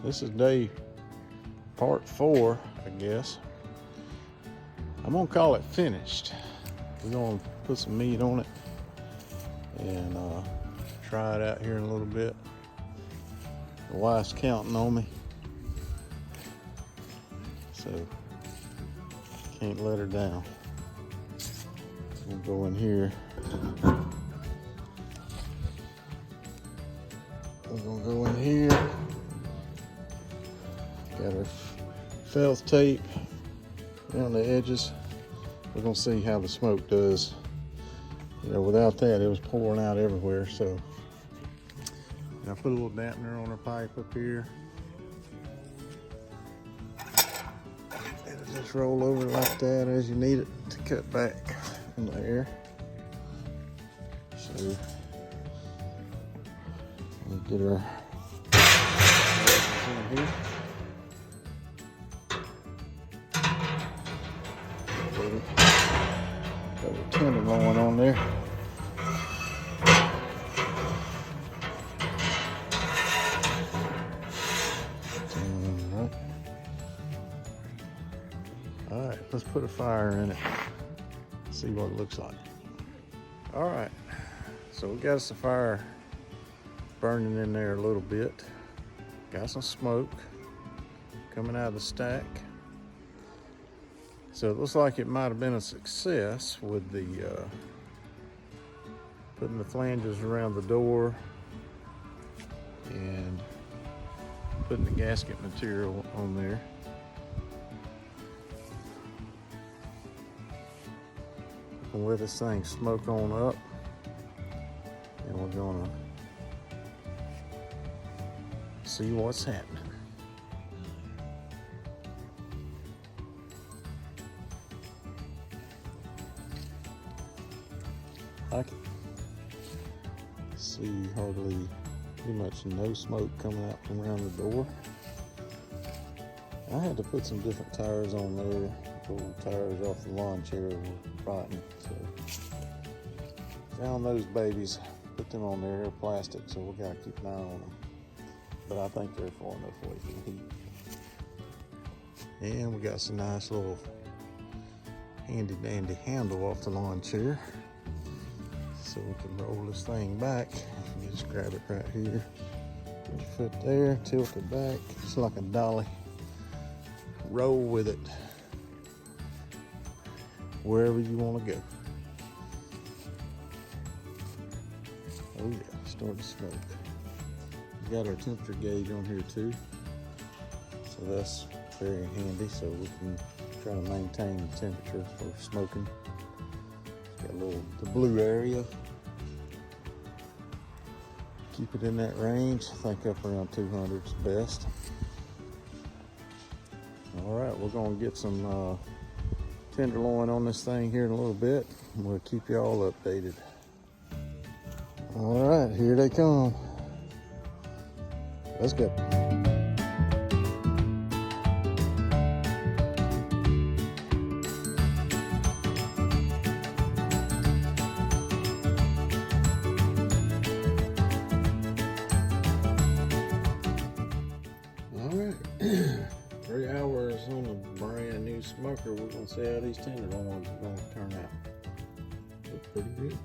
This is day part 4, I guess. I'm gonna call it finished. We're gonna put some meat on it and try it out here in a little bit. The wife's counting on me, so can't let her down. We'll go in here. We're gonna go in here. Got our felt tape around the edges. We're gonna see how the smoke does. You know, without that, it was pouring out everywhere. So I put a little dampener on our pipe up here. It'll just roll over like that as you need it to cut back in the air. So we'll get our in here. Got a tenderloin on there. All right, let's put a fire in it. See what it looks like. All right, so we got us a fire burning in there a little bit. Got some smoke coming out of the stack. So it looks like it might have been a success with the putting the flanges around the door and putting the gasket material on there. We'll let this thing smoke on up, and we're gonna see what's happening. I can see hardly, pretty much no smoke coming out from around the door. I had to put some different tires on there. The old tires off the lawn chair were rotten, so found those babies, put them on there. They're plastic, so we gotta keep an eye on them. But I think they're far enough away from the heat. And we got some nice little handy dandy handle off the lawn chair, so we can roll this thing back. You just grab it right here, put your foot there, tilt it back, just like a dolly. Roll with it wherever you want to go. Oh yeah, starting to smoke. We got our temperature gauge on here too, so that's very handy, so we can try to maintain the temperature for smoking. Got a little, the blue area. Keep it in that range. I think up around 200 is best. All right, we're gonna get some tenderloin on this thing here in a little bit, and we'll keep you all updated. All right, here they come. Let's go. All right, 3 hours on a brand new smoker. We're gonna see how these tenderloins are gonna turn out. Look pretty good.